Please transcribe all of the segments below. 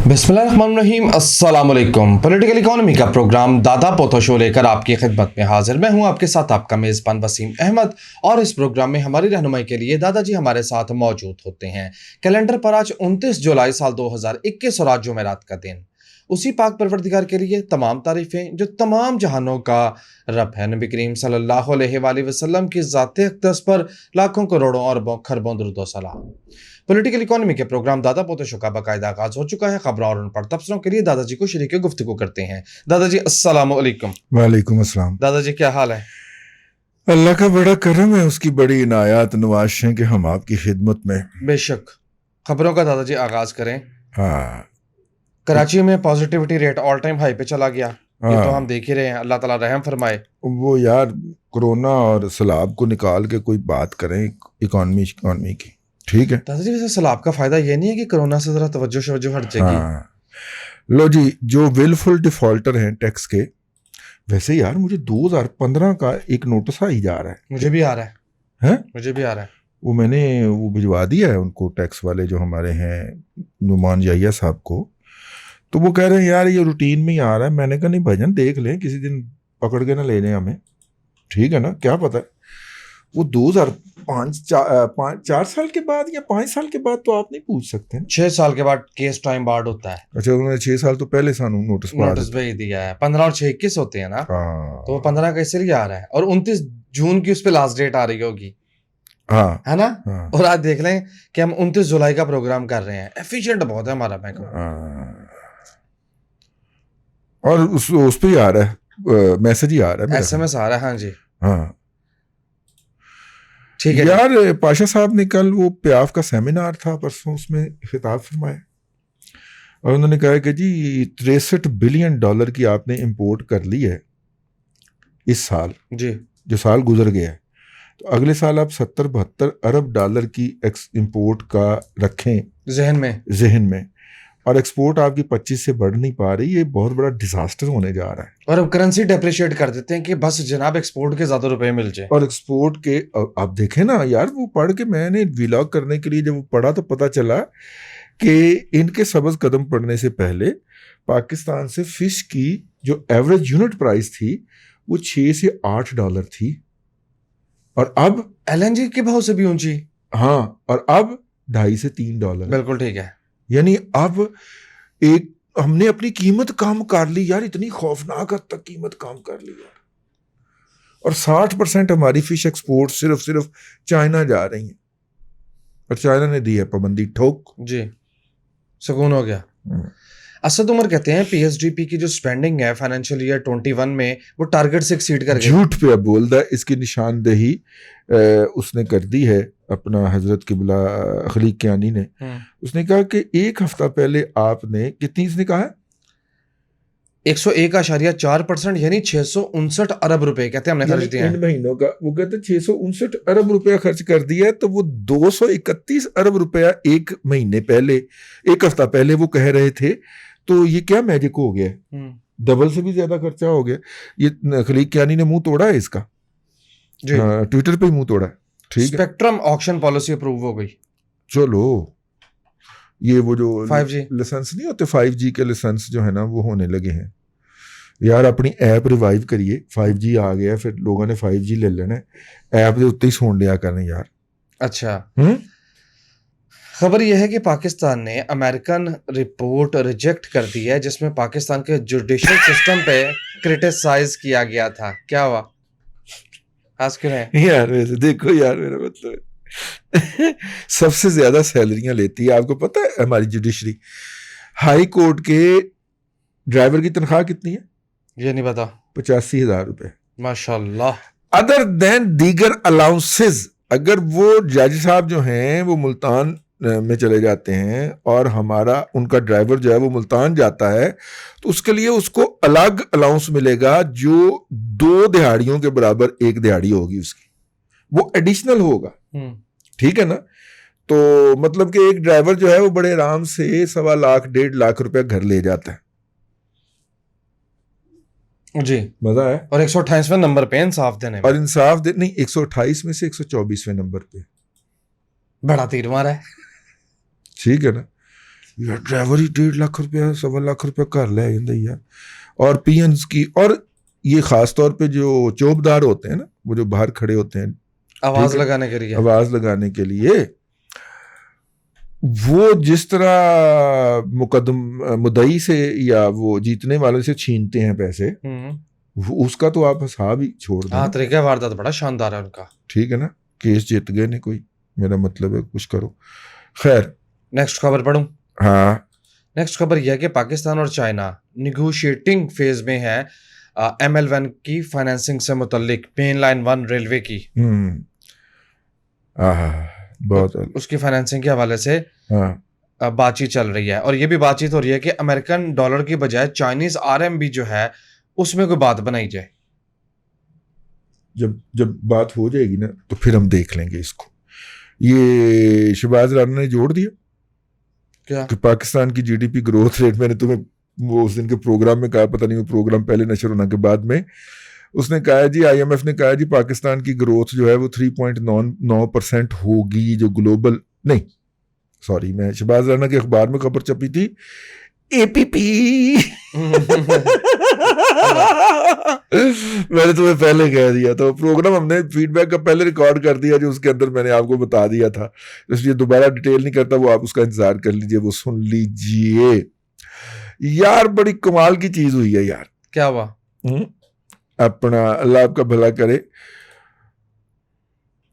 बिस्मिल्लाहिर्रहमानिर्रहीम, अस्सलाम वालेकुम। पॉलिटिकल इकोनॉमी का प्रोग्राम दादा पोतो शो लेकर आपकी खिदमत में हाजिर। मैं हूं आपके साथ आपका मेज़बान वसीम अहमद, और इस प्रोग्राम में हमारी रहनुमाई के लिए दादाजी हमारे साथ मौजूद होते हैं। कैलेंडर पर आज 29 जुलाई साल 2021 और आज जुमेरात का दिन। उसी पाक परवरदिगार के लिए तमाम तारीफ़ें जो तमाम जहानों का रब है। नबी करीम सल्लल्लाहु अलैहि वसल्लम की ज़ाते अक़दस पर लाखों करोड़ों अरबों खरबों दुरूद व सलाम। पॉलिटिकल इकोनॉमी के प्रोग्राम दादा पोते शो का बाकायदा आगाज हो चुका है। खबरों और उन पर तबसरों के लिए दादाजी को शरीक गुफ्तगू करते हैं। दादाजी अस्सलाम वालेकुम। वालेकुम अस्सलाम। दादाजी क्या हाल है? अल्लाह का बड़ा करम है, उसकी बड़ी इनायत नवाज़ें कि हम आपकी खिदमत में। बेशक। खबरों का दादाजी आगाज करें। हाँ कराची में positivity rate all time high पे चला गया। ये तो हम हाँ, देख ही रहे हैं। अल्लाह ताला रहम फरमाए। वो यार कोरोना और सलाब को निकाल के कोई बात करें इकॉनमी की, ठीक है। दादाजी वैसे सलाब का फायदा ये नहीं है कि कोरोना से जरा तवज्जो हट जाएगी? हाँ, लो जी, जो विलफुल डिफॉल्टर हैं टैक्स के, वैसे यार मुझे 2015 का एक नोटिस आ ही जा रहा है। मुझे भी आ रहा है। हैं? मुझे भी आ रहा है। वो मैंने वो भिजवा दिया है उनको, टैक्स वाले जो हमारे हैं नुमान जाहिया साहब को। तो वो कह रहे हैं यार ये रूटीन में ही आ रहा है। मैंने कहा नहीं भाईजान, देख लें, किसी दिन पकड़ के ना ले लें हमें, ठीक है ना, क्या पता है वो 4 साल के बाद या 5 साल के बाद तो आप नहीं पूछ सकते हैं। 6 साल के बाद केस टाइम बार्ड होता है। अच्छा, उन्होंने 6 साल तो पहले सानू नोटिस भेज दिया है। 15 और 6 21 होते हैं ना। हाँ, तो वो 15 का इसलिए आ रहा है, और 29 जून की उस पे लास्ट डेट आ रही होगी, हाँ, है ना? हाँ, और आज देख लें कि हम 29 जुलाई का प्रोग्राम कर रहे हैं। एफिशिएंट बहुत है हमारा बैंक। हाँ। और उस पे ही आ रहा है, मैसेज ही आ रहा है, SMS आ रहा है। हाँ जी, हाँ ठीक है यार। पाशा साहब ने कल वो प्याफ का सेमिनार था परसों, उसमें खिताब फरमाया और उन्होंने कहा कि जी 63 बिलियन डॉलर की आपने इंपोर्ट कर ली है इस साल जी। जो साल गुजर गया है। तो अगले साल आप 70-72 अरब डॉलर की इंपोर्ट का रखें जहन में, और एक्सपोर्ट आपकी 25 से बढ़ नहीं पा रही। ये बहुत बड़ा डिजास्टर होने जा रहा है। और अब करेंसी डेप्रिशिएट कर देते हैं कि बस जनाब एक्सपोर्ट के ज्यादा रुपए मिल जाए। और एक्सपोर्ट के आप देखें ना यार, वो पढ़ के मैंने व्लॉग करने के लिए जब वो पढ़ा तो पता चला कि इनके सबज कदम पड़ने से पहले पाकिस्तान से फिश की जो एवरेज यूनिट प्राइस थी वो 6 से 8 डॉलर थी, और अब LNG के भाव से भी ऊंची। हाँ, और अब 2.5 से 3 डॉलर। बिल्कुल ठीक है। यानी अब एक हमने अपनी कीमत कम कर ली यार, इतनी खौफनाक हद तक कीमत कम कर ली यार। और 60% हमारी फिश एक्सपोर्ट सिर्फ चाइना जा रही है, और चाइना ने दी है पाबंदी, ठोक जी, सुकून हो गया। असद उमर कहते हैं PSDP की जो स्पेंडिंग है फाइनेंशियल ईयर 21 में वो टारगेट से एक्सीड कर गई। झूठ पे अब बोल रहा है। इसकी निशानदेही उसने कर दी है अपना हजरत किबला खलीक कियानी ने। उसने कहा कि एक हफ्ता पहले आपने कितनी, इसने कहा 101.4%, यानी 659 अरब रुपए कहते हैं हमने खर्च दिया इन महीनों का। वो कहते 659 अरब रुपया खर्च कर दिया है। तो वो 231 अरब रुपया एक महीने पहले, एक हफ्ता पहले वो कह रहे थे। तो ये क्या मैजिक हो गया, डबल से भी ज्यादा खर्चा हो गया। ये खलीक कियानी ने मुंह तोड़ा है इसका, ट्विटर पे ही मुंह तोड़ा है, ठीक है। स्पेक्ट्रम ऑक्शन पॉलिसी अप्रूव हो गई। चलो, ये वो जो 5G लाइसेंस नहीं होते, 5G के लाइसेंस जो है ना वो होने लगे हैं यार। अपनी ऐप रिवाइव करिए, 5G आ गया, फिर लोगों ने 5G ले लेना है, ऐप के उत्ते ही सुन लिया करें यार। अच्छा, खबर यह है कि पाकिस्तान ने अमेरिकन रिपोर्ट रिजेक्ट कर दी है जिसमें पाकिस्तान के जुडिशल सिस्टम पे क्रिटिसाइज किया गया था। क्या हुआ, हंस क्यों रहे यार? वैसे देखो यार, मेरा मतलब सबसे ज्यादा सैलरियां लेती है, आपको पता है हमारी जुडिशरी। हाई कोर्ट के ड्राइवर की तनख्वाह कितनी है? ये नहीं पता। 85,000 रुपए। माशाल्लाह। अदर देन दीगर अलाउंसेस, अगर वो जज साहब जो हैं वो मुल्तान में चले जाते हैं और हमारा उनका ड्राइवर जो है वो मुल्तान जाता है, तो उसके लिए उसको अलग अलाउंस मिलेगा जो 2 दिहाड़ियों के बराबर 1 दिहाड़ी होगी उसकी, वो एडिशनल होगा, ठीक है ना। तो मतलब कि एक ड्राइवर जो है वो बड़े आराम से 1.25 लाख 1.5 लाख रुपया घर ले जाता है जी। मजा है। और 128वें नंबर पे इंसाफ देने में, और इंसाफ दे नहीं, 128 में से 124वें नंबर पे बड़ा तीर मारा है, ठीक है ना। ਯਾਰ ਡਰਾਈਵਰ ਹੀ 1.5 ਲੱਖ रुपया 1.25 ਲੱਖ रुपया ਘਰ ਲੈ ਜਾਂਦਾ ਯਾਰ. और पीएन्स की, और ये खास तौर पे जो चौबदार होते हैं ना, वो जो बाहर खड़े होते हैं आवाज लगाने के लिए, आवाज लगाने के लिए, वो जिस तरह मुद्दई से या वो जीतने वाले से छीनते हैं पैसे, उसका तो आप हिसाब ही छोड़ दें. हाँ, तरीका वारदात बड़ा शानदार है उनका. ठीक है ना, केस जीत गए नहीं कोई, मेरा मतलब है कुछ करो. खैर, नेक्स्ट खबर पढ़ूं? हाँ. नेक्स्ट खबर यह है कि पाकिस्तान और चाइना निगोशिएटिंग फेज में है ML1 की फाइनेंसिंग से मुतल्लिक मेन लाइन 1 रेलवे की. बहुत उसकी फाइनेंसिंग के हवाले से बातचीत चल रही है, और ये भी बातचीत हो रही है कि अमेरिकन डॉलर की बजाय चाइनीज RMB जो है उसमें कोई बात बनाई जाए. जब बात हो जाएगी ना तो फिर हम देख लेंगे इसको. ये शहबाज राना ने जोड़ दिया क्या कि पाकिस्तान की GDP ग्रोथ रेट, मैंने तुम्हें वो उस दिन के प्रोग्राम में कहा, पता नहीं वो प्रोग्राम पहले नशर होने के बाद में, उसने कहा जी, IMF ने कहा जी पाकिस्तान की ग्रोथ जो है वो 3.9% होगी, जो ग्लोबल नहीं, सॉरी, मैं शहबाज राना के अखबार में खबर छपी थी, APP. मैंने तुम्हें पहले कह दिया था, प्रोग्राम हमने फीडबैक का पहले रिकॉर्ड कर दिया, जो उसके अंदर मैंने आपको बता दिया था, इसलिए दोबारा डिटेल नहीं करता, वो आप उसका इंतजार कर लीजिए, वो सुन लीजिए. यार बड़ी कमाल की चीज हुई है यार. क्या हुआ? अपना अल्लाह आपका भला करे,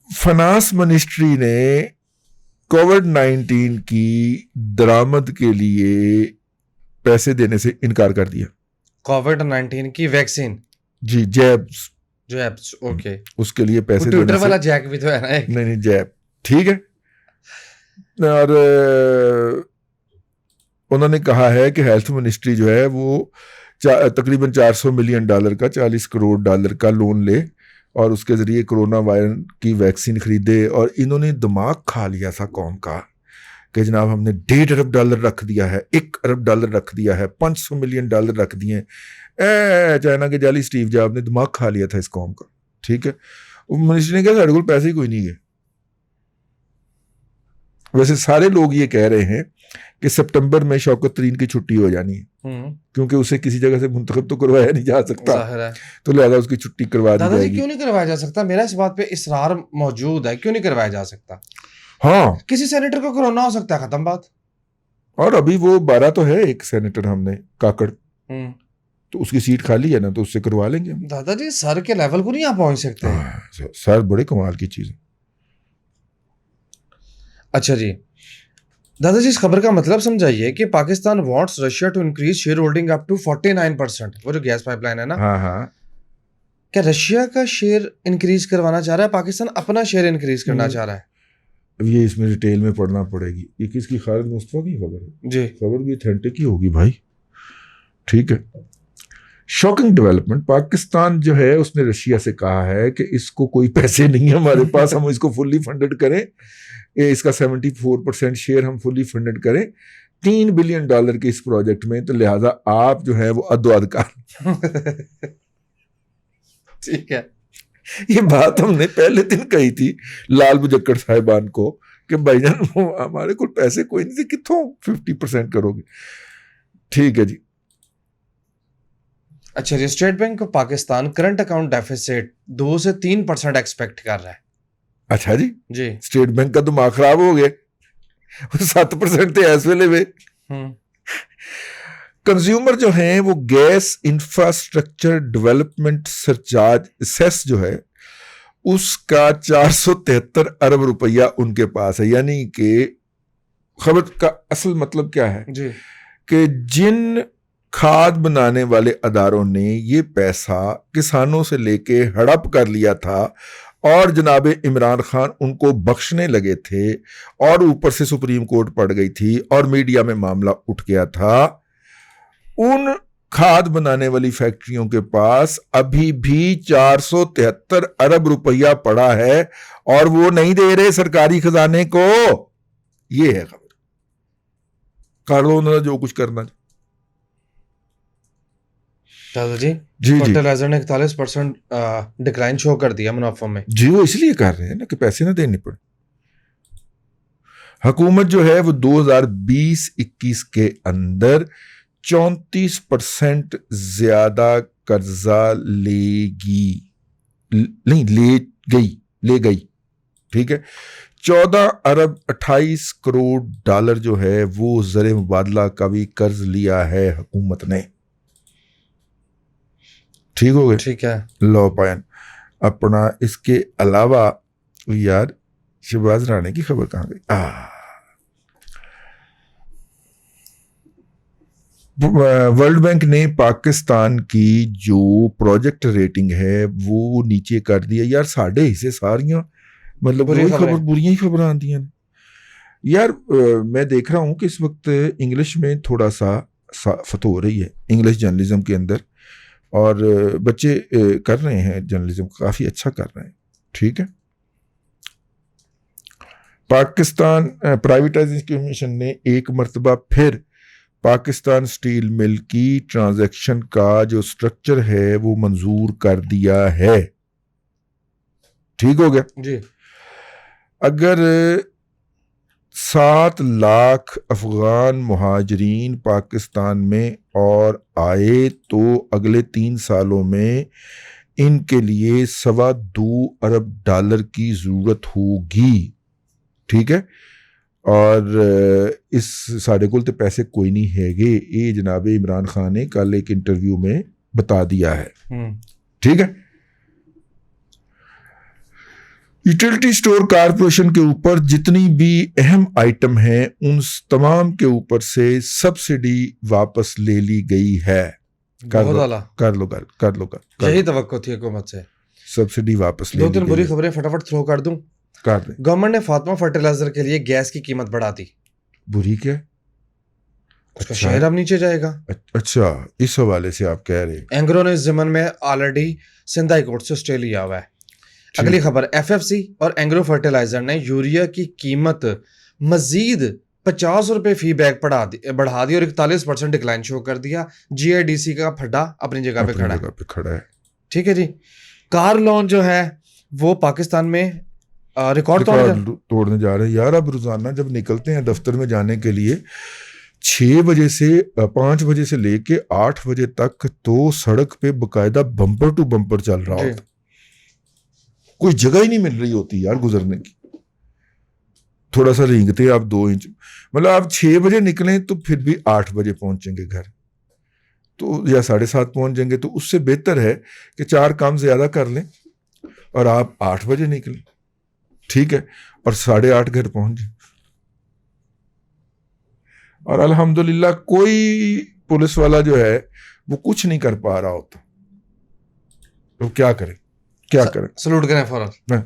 फाइनेंस मिनिस्ट्री ने कोविड-19 की दरामद के लिए पैसे देने से इनकार कर दिया. कोविड-19 की वैक्सीन जी, जैब्स, ओके, उसके लिए पैसे ट्विटर वाला जैक भी तो है ना एक. नहीं, जैब, ठीक है. और उन्होंने कहा है कि हेल्थ मिनिस्ट्री जो है वो तकरीबन $400 मिलियन का, $40 करोड़ का लोन ले और उसके जरिए कोरोना वायरस की वैक्सीन खरीदे. और इन्होंने दिमाग खा लिया था कौम का कि जनाब हमने $1.5 अरब रख दिया है, $1 अरब रख दिया है, $500 मिलियन रख दिए. चाइना के जाली स्टीव जॉब ने दिमाग खा लिया था इस कौम का. ठीक है, मिनिस्ट्री ने कहा साढ़े को पैसे ही कोई नहीं है. वैसे सारे लोग ये कह रहे हैं कि सितंबर में शौकत तरीन की छुट्टी हो जानी है, क्योंकि उसे किसी जगह से मुंतखब तो करवाया नहीं जा सकता, तो लिहाजा उसकी छुट्टी करवा दी जाएगी. क्यों नहीं करवाया जा सकता? मेरा इस बात पे इसरार मौजूद है, क्यों नहीं करवाया जा सकता? हाँ, किसी सेनेटर को कोरोना हो सकता है, खत्म बात. और अभी वो 12 तो है, एक सेनेटर हमने काकड़, तो उसकी सीट खाली है ना, तो उससे करवा लेंगे. दादाजी सर के लेवल को नहीं आप पहुंच सकते. सर बड़े कमाल की चीज है. अच्छा जी, दादाजी इस खबर का मतलब समझाइए कि Pakistan wants Russia to increase share holding up to 49%. वो जो गैस पाइपलाइन है ना, हाँ, क्या रशिया का शेयर इंक्रीज करवाना चाह रहा है, पाकिस्तान अपना शेयर इंक्रीज करना चाह रहा है? ये इसमें डिटेल में पढ़ना पड़ेगी. ये किसकी, खालिद मुस्तफा की खबर है जी, खबर भी ऑथेंटिक ही होगी भाई. ठीक है, शॉकिंग डेवलपमेंट. पाकिस्तान जो है उसने रशिया से कहा है कि इसको कोई पैसे नहीं है हमारे पास, हम इसको फुल्ली फंडेड करें, इसका 74% शेयर हम फुल्ली फंडेड करें $3 बिलियन के इस प्रोजेक्ट में, तो लिहाजा आप जो है वो अद्वादकार. ठीक है, ये बात हमने पहले दिन कही थी लाल बुजक्कड़ साहिबान को कि भाईजान हमारे को पैसे कोई नहीं थे, कितों 50% करोगे. ठीक है जी. अच्छा जी, state bank of Pakistan current account deficit 2 से 3% एक्सपेक्ट कर रहा है. अच्छा जी, स्टेट बैंक का दिमाग खराब हो गया, 7% थे इस वेले में. कंज्यूमर जो हैं वो gas infrastructure development surcharge cess जो है उसका 473 अरब रुपया उनके पास है. यानी कि खबर का असल मतलब क्या है जी, कि जिन खाद बनाने वाले अदारों ने ये पैसा किसानों से लेके हड़प कर लिया था और जनाब इमरान खान उनको बख्शने लगे थे, और ऊपर से सुप्रीम कोर्ट पड़ गई थी और मीडिया में मामला उठ गया था, उन खाद बनाने वाली फैक्ट्रियों के पास अभी भी 473 अरब रुपया पड़ा है और वो नहीं दे रहे सरकारी खजाने को. ये है खबर. कर लो उन्होंने जो कुछ करना. दादाजी जी, फर्टिलाइजर ने 41% डिक्लाइन शो कर दिया मुनाफा में. जी, वो इसलिए कर रहे हैं ना कि पैसे ना देने पड़े. حکومت جو ہے وہ 2020-21 کے اندر 34% زیادہ قرضہ لے گئی، ٹھیک ہے. 14 ارب 28 کروڑ ڈالر جو ہے وہ زر مبادلہ کا بھی قرض لیا ہے حکومت نے. ٹھیک ہو گئے، ٹھیک ہے. لو پائن اپنا. اس کے علاوہ یار شہباز رانے کی خبر کہاں گئی؟ ورلڈ بینک نے پاکستان کی جو پروجیکٹ ریٹنگ ہے وہ نیچے کر دیا. یار ساڑھے حصے ساریاں مطلب بریاں ہی خبریں آتی ہیں یار. میں دیکھ رہا ہوں کہ اس وقت انگلش میں تھوڑا سا فتح ہو رہی ہے انگلش جرنلزم کے اندر، اور بچے کر رہے ہیں جرنلزم کافی اچھا کر رہے ہیں. ٹھیک ہے. پاکستان پرائیویٹائزیشن کمیشن نے ایک مرتبہ پھر پاکستان سٹیل مل کی ٹرانزیکشن کا جو سٹرکچر ہے وہ منظور کر دیا ہے. ٹھیک ہو گیا جی. اگر 7 لاکھ افغان مہاجرین پاکستان میں اور آئے تو اگلے 3 سالوں میں ان کے لیے 2.25 ارب ڈالر کی ضرورت ہوگی. ٹھیک ہے. اور اس ساڑھے کل تو پیسے کوئی نہیں ہے گے، یہ جناب عمران خان نے کل ایک انٹرویو میں بتا دیا ہے. ٹھیک ہے. یوٹیلٹی سٹور کارپوریشن کے اوپر جتنی بھی اہم آئٹم ہیں ان تمام کے اوپر سے سبسڈی واپس لے لی گئی ہے. کر لو یہی توقع تھی حکومت سے، سبسڈی واپس لے لی. 2-3 بری خبریں فٹافٹ تھرو کر دوں. گورنمنٹ نے فاطمہ فرٹیلائزر کے لیے گیس کی قیمت بڑھا دی. بری کیا؟ اس کا شیئر اب نیچے جائے گا. اچھا، اس حوالے سے آپ کہہ رہے. اینگرو نے اس ضمن میں آلریڈی سندھ ہائی کورٹ سے اسٹے لیا ہوا ہے. اگلی خبر، ایف ایف سی اور اینگرو فرٹیلائزر نے یوریا کی قیمت مزید 50 روپے فی بیگ بڑھا دی اور 41% ڈکلائن شو کر دیا. جی آئی ڈی سی کا پھڈا اپنی جگہ پہ کھڑا ہے. ٹھیک ہے جی. کار لون جو ہے وہ پاکستان میں ریکارڈ توڑنے جا رہے ہیں. یار اب روزانہ جب نکلتے ہیں دفتر میں جانے کے لیے 5 بجے سے لے کے 8 بجے تک تو سڑک پہ باقاعدہ بمپر ٹو بمپر چل رہا ہوتا. کوئی جگہ ہی نہیں مل رہی ہوتی یار گزرنے کی. تھوڑا سا رینگتے آپ 2 انچ، مطلب آپ 6 بجے نکلیں تو پھر بھی 8 بجے پہنچیں گے گھر تو یا 7:30 پہنچ جائیں گے. تو اس سے بہتر ہے کہ 4 کام زیادہ کر لیں اور آپ 8 بجے نکلیں. ٹھیک ہے. اور 8:30 گھر پہنچ جائیں. اور الحمدللہ کوئی پولیس والا جو ہے وہ کچھ نہیں کر پا رہا ہوتا تو کیا کریں. سلوٹ کریں فوراً.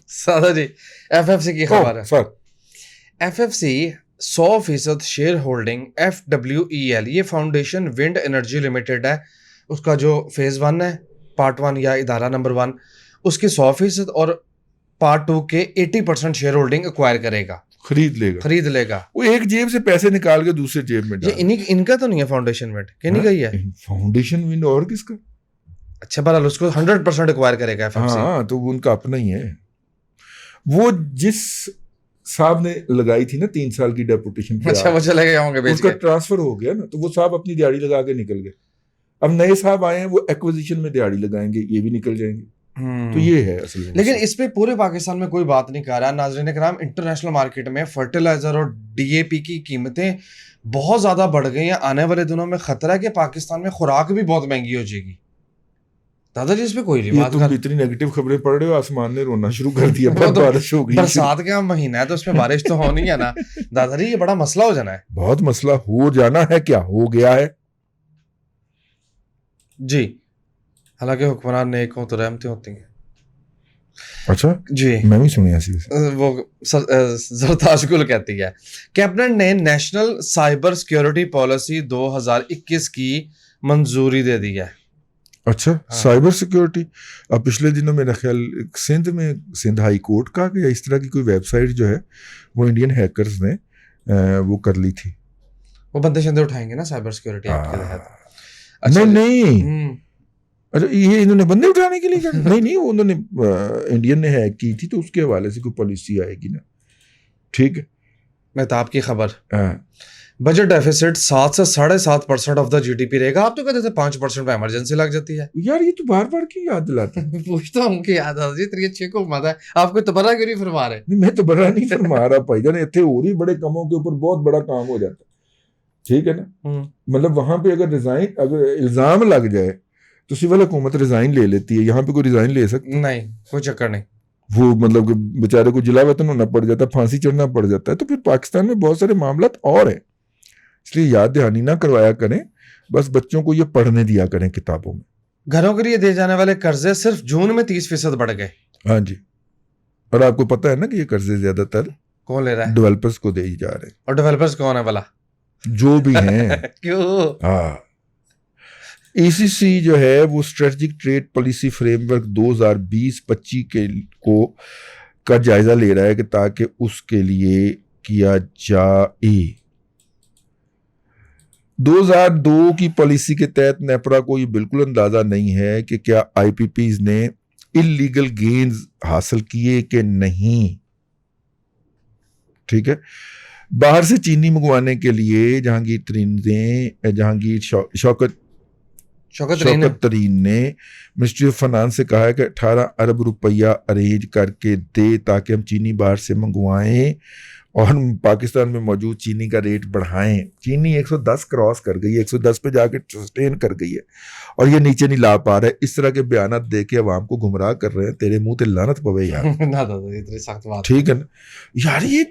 سادہ جی. ایف ایف سی کی خبر ہے. F F C 100% share holding FWEL یہ فاؤنڈیشن ونڈ انرجی لمیٹڈ ہے، اس کا جو فیز 1 ہے پارٹ 1 یا ادارہ نمبر 1 اس کے 100% اور پارٹ 2 کے 80% شیئر ہولڈنگ ایکوائر کرے گا، خرید لے گا. وہ ایک جیب سے پیسے نکال کے دوسرے جیب میں ڈال. یہ ان کا تو نہیں ہے فاؤنڈیشن ونڈ کہ نہیں گئی ہے فاؤنڈیشن ونڈ اور کس کا؟ اچھا بہرحال اس کو 100% ایکوائر کرے گا. ہاں تو وہ ان کا اپنا ہی ہے. وہ جس صاحب نے لگائی تھی نا 3 سال کی ڈیپوٹیشن، اچھا وہ چلے گئے ہوں گے، اس کا ٹرانسفر ہو گیا نا تو وہ صاحب اپنی دیہڑی لگا کے نکل گئے. اب نئے صاحب آئے ہیں وہ ایکوزیشن میں دیہڑی لگائیں گے، یہ بھی نکل جائیں گے. تو یہ ہے اصل. لیکن اس پہ پورے پاکستان میں کوئی بات نہیں کر رہا. ناظرین کرام، انٹرنیشنل مارکیٹ میں فرٹیلائزر اور ڈی اے پی کی قیمتیں بہت زیادہ بڑھ گئی ہیں. آنے والے دنوں میں خطرہ ہے کہ پاکستان میں خوراک بھی بہت مہنگی ہو جائے گی. دادا جی اس پہ کوئی نہیں بات کر. تم اتنی نیگیٹو خبریں پڑھ رہے ہو، آسمان نے رونا شروع کر دیا. بارش ہو گئی، برسات کا مہینہ ہے تو اس میں بارش تو ہونی ہے نا. دادا جی یہ بڑا مسئلہ ہو جانا ہے. بہت مسئلہ ہو جانا ہے، کیا ہو گیا ہے جی. حالانکہ حکمران نیک ہوں تو رحمتیں ہوتی ہیں. اچھا جی میں بھی سنی ایسی. وہ زرتاج گل کہتی ہے کیبنٹ نے نیشنل سائبر سیکیورٹی پالیسی 2021 کی منظوری دے دی ہے. اچھا سائبر سیکیورٹی. اب پچھلے دنوں میرا خیال سندھ ہائی کورٹ کا یا اس طرح کی کوئی ویب سائٹ جو ہے وہ انڈین ہیکرز نے وہ کر لی تھی. وہ بندے شندے اٹھائیں گے نا سائبر سیکیورٹی ایکٹ کے تحت. نہیں اچھا یہ انہوں نے بندے اٹھانے کے لیے کر نہیں وہ انہوں نے انڈین نے ہیک کی تھی تو اس کے حوالے سے کوئی پالیسی آئے گی نا. ٹھیک ہے. मेहताब की खबर, हाँ, बजट डेफिसिट 7 से 7.5% ऑफ द जीडीपी रहेगा। आप तो कहते थे 5% पे इमरजेंसी लग जाती है। यार ये तो बार बार क्यों याद दिलाते हैं? पूछता हूँ कि याद आ जी इतनी अच्छी हुकूमत है, आपको तबर्रा क्यों नहीं फरमा रहे? नहीं, मैं तो बड़ा नहीं फरमा रहा भाईजान, इतने और ही बड़े कामों के ऊपर बहुत बड़ा काम हो जाता है, ठीक है ना। मतलब वहां पे अगर इल्जाम लग जाए तो सिविल हुकूमत रिजाइन ले लेती है, यहाँ पे कोई रिजाइन ले सकती नहीं, कोई चक्कर नहीं। वो मतलब कि बेचारे को जिला वतन होना पड़ जाता है, फांसी चढ़ना पड़ जाता है। तो फिर पाकिस्तान में बहुत सारे मामला और हैं, इसलिए याद दहानी ना करवाया करें, बस बच्चों को ये पढ़ने दिया करें किताबों में। घरों के लिए दिए जाने वाले कर्जे सिर्फ जून में 30% बढ़ गए। हाँ जी, और आपको पता है ना कि ये कर्जे ज्यादातर कौन ले रहा है? डेवलपर्स को दे ही जा रहे हैं, और डेवलपर्स कौन है भला? जो भी हैं। क्यों? हाँ, ECC जो है वो स्ट्रेटजिक ट्रेड पॉलिसी फ्रेमवर्क 2020-25 का जायजा ले रहा है कि ताकि उसके लिए किया जाए। 2002 की पॉलिसी के तहत नेपरा को ये बिल्कुल अंदाजा नहीं है कि क्या IPPs ने इलीगल गेन्स हासिल किए कि नहीं, ठीक है। बाहर से चीनी मंगवाने के लिए शौकत तरीन ने मिनिस्ट्री ऑफ फाइनेंस से कहा है कि 18 अरब रुपया अरेंज करके दे ताकि हम चीनी बाहर से मंगवाएं और पाकिस्तान में मौजूद चीनी का रेट बढ़ाएं। चीनी 110 क्रॉस कर गई है, 110 पे जाके सस्टेन कर गई है और ये नीचे नहीं ला पा रहा है। इस तरह के बयान दे के अवाम को गुमराह कर रहे हैं। तेरे मुंह ते लानत पवे यार। ना दादा इतनी सख्त बात, ठीक है ना यार, ये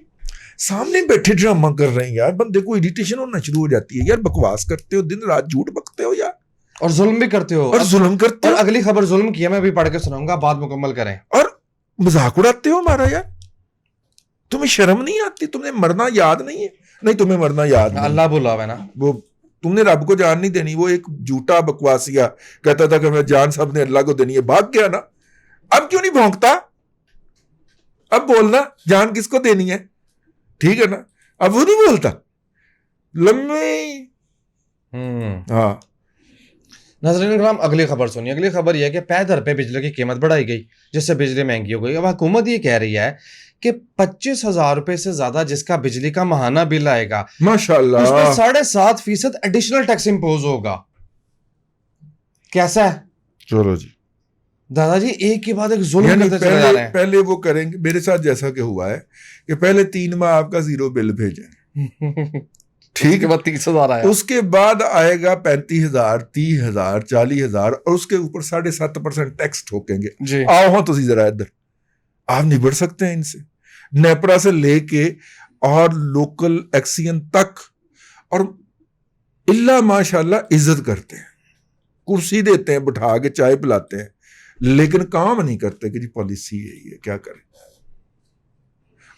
सामने बैठे ड्रामा कर रहे हैं यार, बंदे को इरिटेशन होना शुरू हो जाती है यार। बकवास करते हो, दिन रात झूठ बकते हो यार, और जुल्म भी करते हो, और जुल्म करते हो। और अगली खबर जुल्म की है, मैं भी पढ़ के सुनाऊंगा, बात मुकम्मल करें। और मजाक उड़ाते हो हमारा यार, तुम्हें शर्म नहीं आती? तुमने मरना याद नहीं है? नहीं, तुम्हें मरना याद नहीं। अल्लाह बुला है ना, वो तुमने रब को जान नहीं देनी। वो एक झूठा बकवासिया कहता था कि मैं जान सब ने अल्लाह को देनी है, भाग गया ना। अब क्यों नहीं भौंकता? अब बोलना जान किसको देनी है, ठीक है ना। अब वो नहीं बोलता लम्बे। हाँ, नाज़रीन इकराम, अगली खबर सुनिए। अगली खबर यह है कि पै दर पे बिजली की कीमत बढ़ाई गई, जिससे बिजली महंगी हो गई। अब हुकूमत ये कह रही है कि 25,000 रुपए से ज्यादा जिसका बिजली का माहाना बिल आएगा, माशाल्लाह, उस पर 7.5% एडिशनल टैक्स इंपोज होगा। कैसा है चलो जी दादाजी, एक के बाद एक जुल्म करते चले जा रहे हैं। पहले वो करेंगे मेरे साथ जैसा कि हुआ है कि पहले 3 माह आपका जीरो बिल भेजेंगे, ठीक है, 30,000 आया, उसके बाद आएगा 35,000, 30,000, 40,000 और उसके ऊपर 7.5% टैक्स ठोकेंगे जी। आओ हाँ तुसी जरा इधर, आप निबड़ सकते हैं इनसे, नेपरा से लेके और लोकल एक्सियन तक। और इल्ला माशाल्लाह इज्जत करते हैं, कुर्सी देते हैं, बिठा के चाय पिलाते हैं, लेकिन काम नहीं करते कि जी पॉलिसी यही है, क्या करें।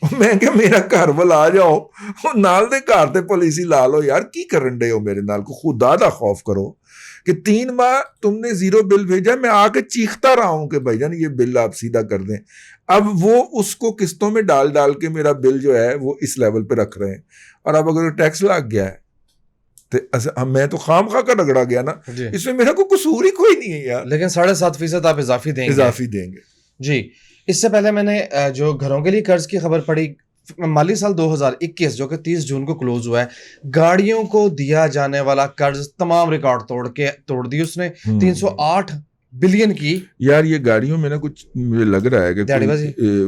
मैं क्या मेरा घर वाला आ जाओ, नाल दे घर ते पॉलिसी ला लो यार, की करन डे हो मेरे नाल को, खुदा दा खौफ करो कि 3 माह तुमने जीरो बिल भेजा, मैं आके चीखता रहा हूं कि भाईजान ये बिल आप सीधा कर दें। अब वो उसको किस्तों में डाल डाल के मेरा बिल जो है वो इस लेवल पे रख रहे हैं। और अब अगर टैक्स लग गया है तो मैं तो खामखा का रगड़ा गया ना, इसमें मेरा कोई कसूर ही कोई नहीं है यार। लेकिन 7.5% आप इजाफी देंगे जी। इससे पहले मैंने जो घरों के लिए कर्ज की खबर पढ़ी, माली साल 2021 जो कि 30 जून को क्लोज हुआ है, गाड़ियों को दिया जाने वाला कर्ज तमाम रिकॉर्ड तोड़ दी उसने। 308 बिलियन की। यार ये गाड़ियों में ना कुछ मुझे लग रहा है कि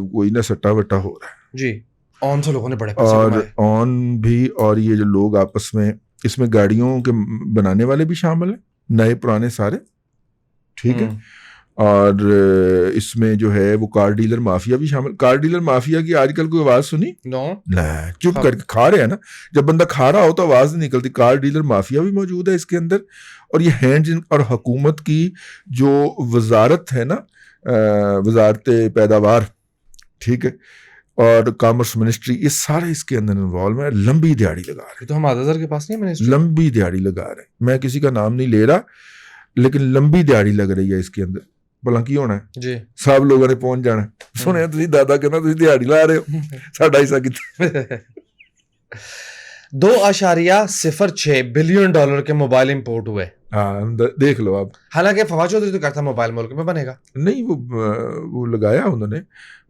कोई ना सट्टा वट्टा हो रहा है जी। ऑन से लोगों ने बड़े और ऑन भी, और ये जो लोग आपस में, इसमें गाड़ियों के बनाने वाले भी शामिल हैं, नए पुराने सारे, ठीक है। और इसमें जो है वो कार डीलर माफिया भी शामिल। कार डीलर माफिया की आजकल कोई आवाज सुनी? ना, चुप करके खा रहे हैं ना, जब बंदा खा रहा हो तो आवाज नहीं निकलती। कार डीलर माफिया भी मौजूद है इसके अंदर। और ये हैंड्स और हुकूमत की जो वजारत है ना, वजारत पैदावार, ठीक है, और कॉमर्स मिनिस्ट्री, ये सारे इसके अंदर इन्वॉल्व है। लंबी दिहाड़ी लगा रहे हैं, तो हम आज़ादर के पास नहीं मिनिस्ट्री, लंबी दिहाड़ी लगा रहे हैं। मैं किसी का नाम नहीं ले रहा, लेकिन लंबी दिहाड़ी लग रही है इसके अंदर। भला की होना है जी, सब लोगों ने पहुंच जाना। सुने तुसी दादा कहना तुसी दिहाड़ी ला रहे हो, साडा हिस्सा कितना। 2.06 बिलियन डॉलर के मोबाइल इंपोर्ट हुए ہاں دیکھ لو آپ. حالانکہ فواد چودھری تو کہتا موبائل ملک میں بنے گا. نہیں وہ لگایا انہوں نے,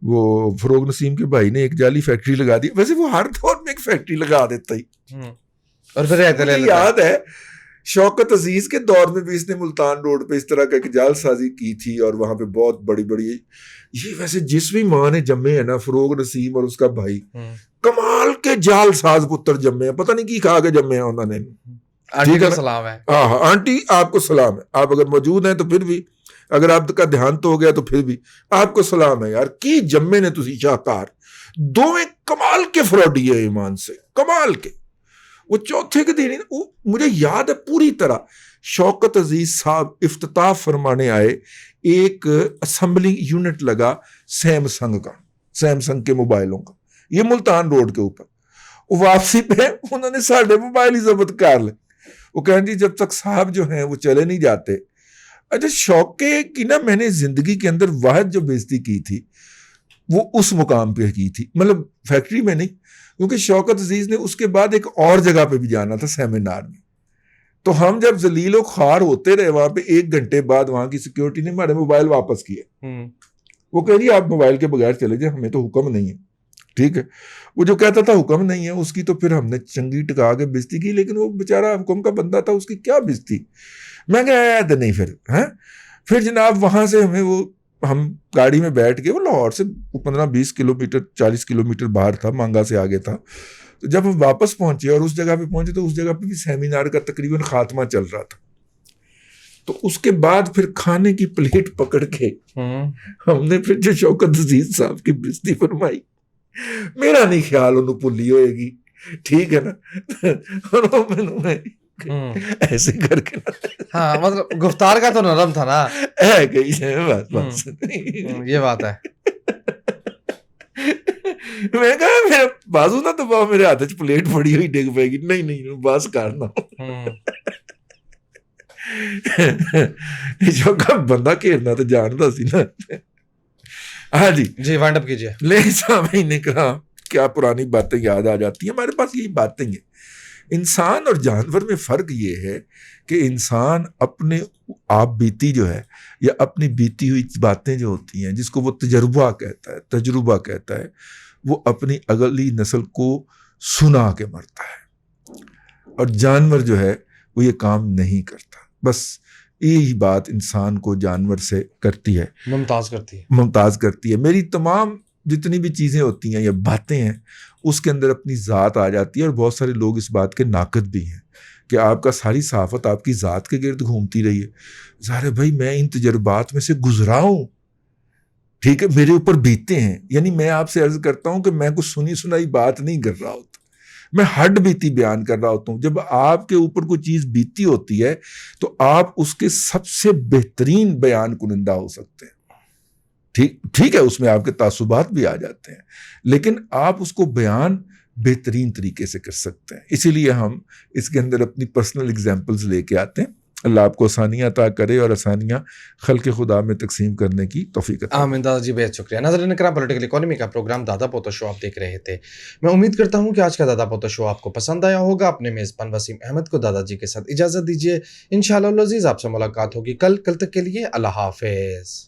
وہ فروغ نسیم کے بھائی نے ایک جعلی فیکٹری لگا دی. ویسے وہ ہر دور میں ایک فیکٹری لگا دیتا ہی, اور پھر یاد ہے شوکت عزیز کے دور میں بھی اس نے ملتان روڈ پہ اس طرح کا ایک جال سازی کی تھی, اور وہاں پہ بہت بڑی بڑی, یہ ویسے جس بھی ماں نے جمے ہیں نا فروغ نسیم اور اس کا بھائی, کمال کے جال ساز پتر جمے ہیں, پتہ نہیں کی کھا کے جمے ہیں انہوں نے. آنٹی کا سلام ہے. ہاں آنٹی آپ کو سلام ہے, آپ اگر موجود ہیں تو پھر بھی, اگر آپ کا دیہانت ہو گیا تو پھر بھی آپ کو سلام ہے یار, کی جمے نے تسی شاہکار, دوویں کمال کے فراڈی ہے ایمان سے, کمال کے. وہ چوتھے کے دن مجھے یاد ہے پوری طرح, شوکت عزیز صاحب افتتاح فرمانے آئے, ایک اسمبلنگ یونٹ لگا سیمسنگ کا, سیمسنگ کے موبائلوں کا, یہ ملتان روڈ کے اوپر. واپسی پہ انہوں نے ساڑھے موبائل ہی ضبط کر لے. وہ کہیں جی جب تک صاحب جو ہیں وہ چلے نہیں جاتے. اچھا شوکے کی نا میں نے زندگی کے اندر واحد جو بےزتی کی تھی وہ اس مقام پہ کی تھی, مطلب فیکٹری میں نہیں, کیونکہ شوکت عزیز نے اس کے بعد ایک اور جگہ پہ بھی جانا تھا سیمینار میں. تو ہم جب ذلیل و خوار ہوتے رہے وہاں پہ, 1 گھنٹے بعد وہاں کی سیکیورٹی نے ہمارے موبائل واپس کیے. وہ کہہ رہی آپ موبائل کے بغیر چلے جائیں, ہمیں تو حکم نہیں ہے. ٹھیک ہے, وہ جو کہتا تھا حکم نہیں ہے اس کی, تو پھر ہم نے چنگی ٹکا کے بےزتی کی, لیکن وہ بیچارہ حکم کا بندہ تھا, اس کی کیا بےزتی. میں کہا نہیں پھر جناب وہاں سے ہم گاڑی میں بیٹھ کے, وہ لاہور سے 15-20 کلومیٹر 40 کلومیٹر باہر تھا, مانگا سے آگے تھا. تو جب ہم واپس پہنچے اور اس جگہ پہ پہنچے تو اس جگہ پہ بھی سیمینار کا تقریباً خاتمہ چل رہا تھا. تو اس کے بعد پھر کھانے کی پلیٹ پکڑ کے ہم نے پھر جو شوکت عزیز صاحب کی بےزتی فرمائی, میرا نہیں خیال انہوں پلی ہوئے گی, ٹھیک ہے نا, ایسے کر کے ہاں مطلب گفتار کا تو نرم تھا نا, بس یہ بات ہے. میں کہا میرا بازو نہ دباؤ, میرے ہاتھ چ پلیٹ پڑی ہوئی ڈگ پائے گی. نہیں بس کرنا, جو بندہ گھیرنا تو جانتا سی نا. ہاں جی وائنڈ اپ کیجیے. لیکن سامعین نے کہا کیا پرانی باتیں یاد آ جاتی ہیں, ہمارے پاس یہی باتیں ہیں. انسان اور جانور میں فرق یہ ہے کہ انسان اپنے آپ بیتی جو ہے, یا اپنی بیتی ہوئی باتیں جو ہوتی ہیں, جس کو وہ تجربہ کہتا ہے, وہ اپنی اگلی نسل کو سنا کے مرتا ہے. اور جانور جو ہے وہ یہ کام نہیں کرتا. بس یہی بات انسان کو جانور سے کرتی ہے, ممتاز کرتی ہے. میری تمام جتنی بھی چیزیں ہوتی ہیں یا باتیں ہیں, اس کے اندر اپنی ذات آ جاتی ہے. اور بہت سارے لوگ اس بات کے ناقد بھی ہیں کہ آپ کا ساری صحافت آپ کی ذات کے گرد گھومتی رہی ہے. ظاہر بھائی میں ان تجربات میں سے گزرا ہوں, ٹھیک ہے, میرے اوپر بیتے ہیں. یعنی میں آپ سے عرض کرتا ہوں کہ میں کچھ سنی سنائی بات نہیں کر رہا ہوتا, میں ہڈ بیتی بیان کر رہا ہوتا ہوں. جب آپ کے اوپر کوئی چیز بیتی ہوتی ہے تو آپ اس کے سب سے بہترین بیان کنندہ ہو سکتے ہیں. ٹھیک ہے, اس میں آپ کے تعصبات بھی آ جاتے ہیں, لیکن آپ اس کو بیان بہترین طریقے سے کر سکتے ہیں. اسی لیے ہم اس کے اندر اپنی پرسنل ایگزامپلز لے کے آتے ہیں. اللہ آپ کو آسانیاں عطا کرے اور آسانیاں خلق خدا میں تقسیم کرنے کی توفیق عطا. آمین. دادا جی بہت شکریہ. ناظرین کرام, پولیٹیکل اکانومی کا پروگرام دادا پوتا شو آپ دیکھ رہے تھے. میں امید کرتا ہوں کہ آج کا دادا پوتا شو آپ کو پسند آیا ہوگا. اپنے میزبان وسیم احمد کو دادا جی کے ساتھ اجازت دیجیے. انشاءاللہ العزیز آپ سے ملاقات ہوگی کل تک کے لیے اللہ حافظ.